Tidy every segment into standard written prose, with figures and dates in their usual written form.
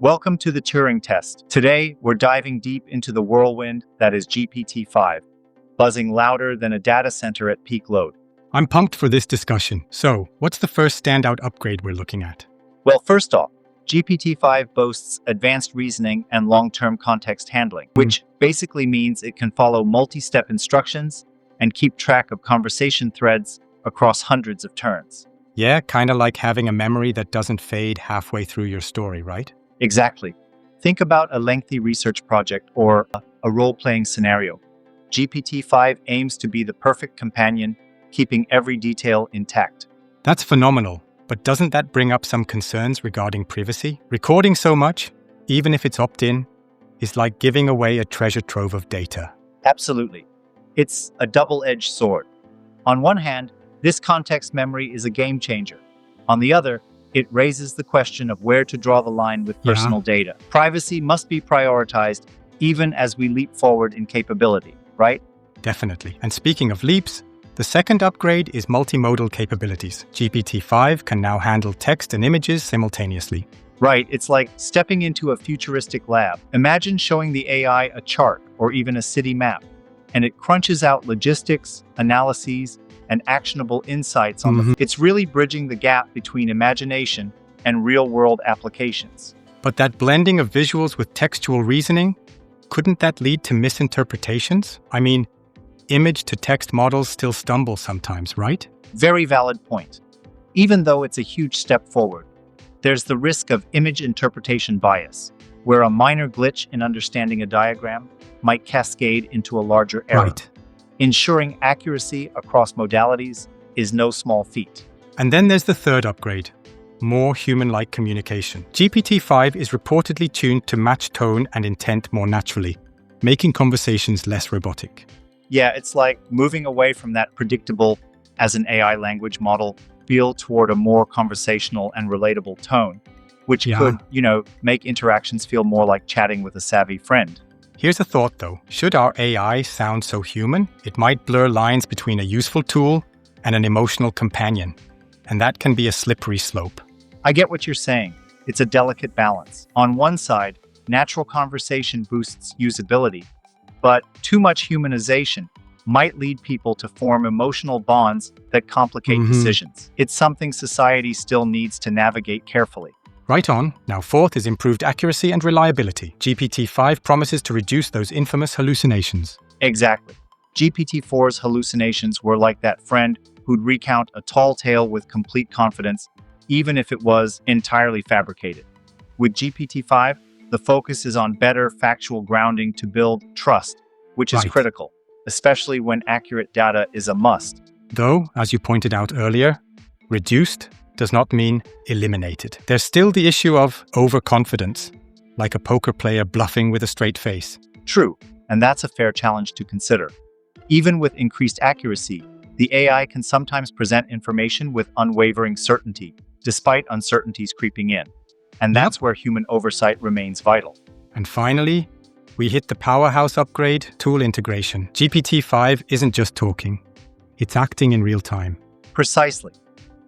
Welcome to the Turing Test. Today, we're diving deep into the whirlwind that is GPT-5, buzzing louder than a data center at peak load. I'm pumped for this discussion. So, what's the first standout upgrade we're looking at? Well, first off, GPT-5 boasts advanced reasoning and long-term context handling, which basically means it can follow multi-step instructions and keep track of conversation threads across hundreds of turns. Yeah, kind of like having a memory that doesn't fade halfway through your story, right? Exactly. Think about a lengthy research project or a role-playing scenario. GPT-5 aims to be the perfect companion, keeping every detail intact. That's phenomenal, but doesn't that bring up some concerns regarding privacy? Recording so much, even if it's opt-in, is like giving away a treasure trove of data. Absolutely. It's a double-edged sword. On one hand, this context memory is a game changer. On the other, it raises the question of where to draw the line with personal data. Privacy must be prioritized even as we leap forward in capability, right? Definitely. And speaking of leaps, the second upgrade is multimodal capabilities. GPT-5 can now handle text and images simultaneously. Right, it's like stepping into a futuristic lab. Imagine showing the AI a chart or even a city map, and it crunches out logistics, analyses, and actionable insights on the... It's really bridging the gap between imagination and real-world applications. But that blending of visuals with textual reasoning, couldn't that lead to misinterpretations? I mean, image-to-text models still stumble sometimes, right? Very valid point. Even though it's a huge step forward, there's the risk of image interpretation bias, where a minor glitch in understanding a diagram might cascade into a larger error. Right. Ensuring accuracy across modalities is no small feat. And then there's the third upgrade, more human-like communication. GPT-5 is reportedly tuned to match tone and intent more naturally, making conversations less robotic. Yeah, it's like moving away from that predictable as an AI language model feel toward a more conversational and relatable tone, which could, make interactions feel more like chatting with a savvy friend. Here's a thought though. Should our AI sound so human, it might blur lines between a useful tool and an emotional companion. And that can be a slippery slope. I get what you're saying. It's a delicate balance. On one side, natural conversation boosts usability, but too much humanization might lead people to form emotional bonds that complicate decisions. It's something society still needs to navigate carefully. Right on. Now fourth is improved accuracy and reliability. GPT-5 promises to reduce those infamous hallucinations. Exactly. GPT-4's hallucinations were like that friend who'd recount a tall tale with complete confidence, even if it was entirely fabricated. With GPT-5, the focus is on better factual grounding to build trust, which is critical, especially when accurate data is a must. Though, as you pointed out earlier, reduced does not mean eliminated. There's still the issue of overconfidence, like a poker player bluffing with a straight face. True, and that's a fair challenge to consider. Even with increased accuracy, the AI can sometimes present information with unwavering certainty, despite uncertainties creeping in. And that's where human oversight remains vital. And finally, we hit the powerhouse upgrade, tool integration. GPT-5 isn't just talking, it's acting in real time. Precisely.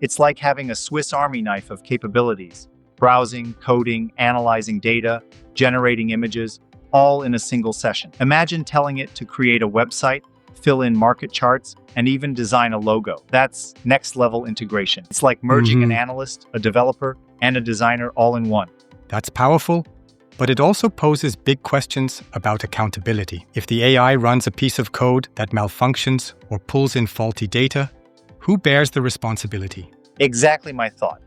It's like having a Swiss Army knife of capabilities, browsing, coding, analyzing data, generating images, all in a single session. Imagine telling it to create a website, fill in market charts, and even design a logo. That's next-level integration. It's like merging an analyst, a developer, and a designer all in one. That's powerful, but it also poses big questions about accountability. If the AI runs a piece of code that malfunctions or pulls in faulty data, who bears the responsibility? Exactly my thought.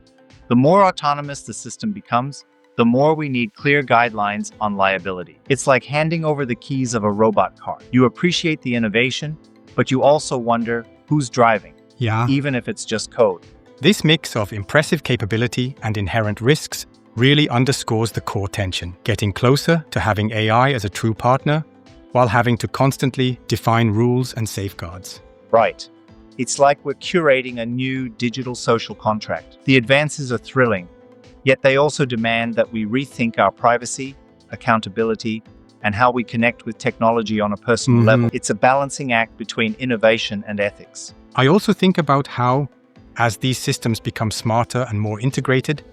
The more autonomous the system becomes, the more we need clear guidelines on liability. It's like handing over the keys of a robot car. You appreciate the innovation, but you also wonder who's driving, even if it's just code. This mix of impressive capability and inherent risks really underscores the core tension, getting closer to having AI as a true partner while having to constantly define rules and safeguards. Right. It's like we're curating a new digital social contract. The advances are thrilling, yet they also demand that we rethink our privacy, accountability, and how we connect with technology on a personal level. It's a balancing act between innovation and ethics. I also think about how, as these systems become smarter and more integrated,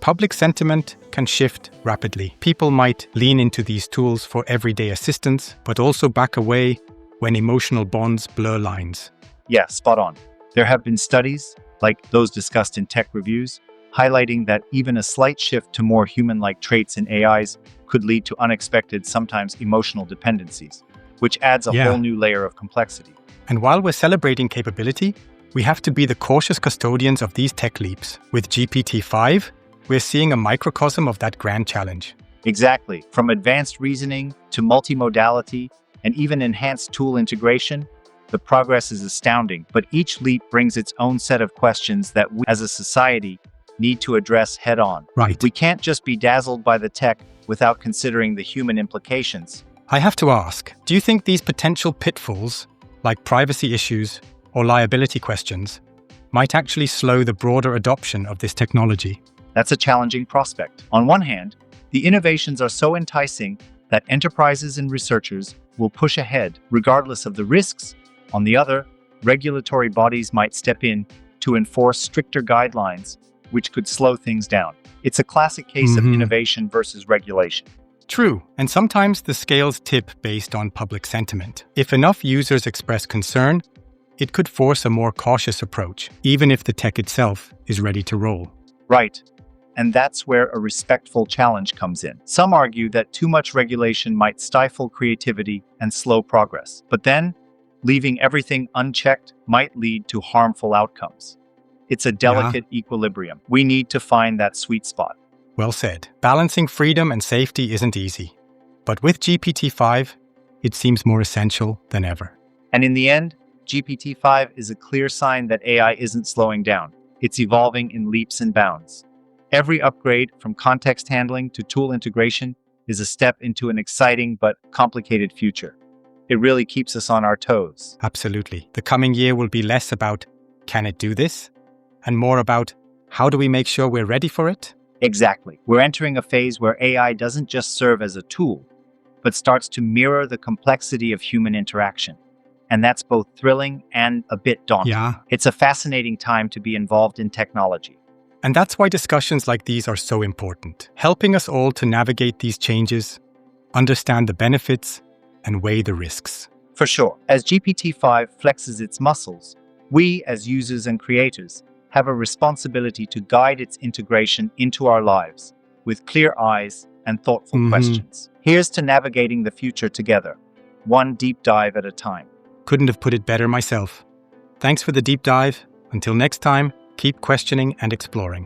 public sentiment can shift rapidly. People might lean into these tools for everyday assistance, but also back away when emotional bonds blur lines. Yeah, spot on. There have been studies, like those discussed in tech reviews, highlighting that even a slight shift to more human-like traits in AIs could lead to unexpected, sometimes emotional dependencies, which adds a whole new layer of complexity. And while we're celebrating capability, we have to be the cautious custodians of these tech leaps. With GPT-5, we're seeing a microcosm of that grand challenge. Exactly. From advanced reasoning to multimodality and even enhanced tool integration, the progress is astounding, but each leap brings its own set of questions that we, as a society, need to address head-on. Right. We can't just be dazzled by the tech without considering the human implications. I have to ask, do you think these potential pitfalls, like privacy issues or liability questions, might actually slow the broader adoption of this technology? That's a challenging prospect. On one hand, the innovations are so enticing that enterprises and researchers will push ahead, regardless of the risks. On the other, regulatory bodies might step in to enforce stricter guidelines, which could slow things down. It's a classic case of innovation versus regulation. True, and sometimes the scales tip based on public sentiment. If enough users express concern, it could force a more cautious approach, even if the tech itself is ready to roll. Right. And that's where a respectful challenge comes in. Some argue that too much regulation might stifle creativity and slow progress. But then, leaving everything unchecked might lead to harmful outcomes. It's a delicate equilibrium. We need to find that sweet spot. Well said. Balancing freedom and safety isn't easy. But with GPT-5, it seems more essential than ever. And in the end, GPT-5 is a clear sign that AI isn't slowing down. It's evolving in leaps and bounds. Every upgrade, from context handling to tool integration, is a step into an exciting but complicated future. It really keeps us on our toes. Absolutely. The coming year will be less about, can it do this? And more about, how do we make sure we're ready for it? Exactly. We're entering a phase where AI doesn't just serve as a tool, but starts to mirror the complexity of human interaction. And that's both thrilling and a bit daunting. It's a fascinating time to be involved in technology. And that's why discussions like these are so important, helping us all to navigate these changes, understand the benefits, and weigh the risks. For sure. As GPT-5 flexes its muscles, we, as users and creators, have a responsibility to guide its integration into our lives with clear eyes and thoughtful questions. Here's to navigating the future together, one deep dive at a time. Couldn't have put it better myself. Thanks for the deep dive. Until next time, keep questioning and exploring.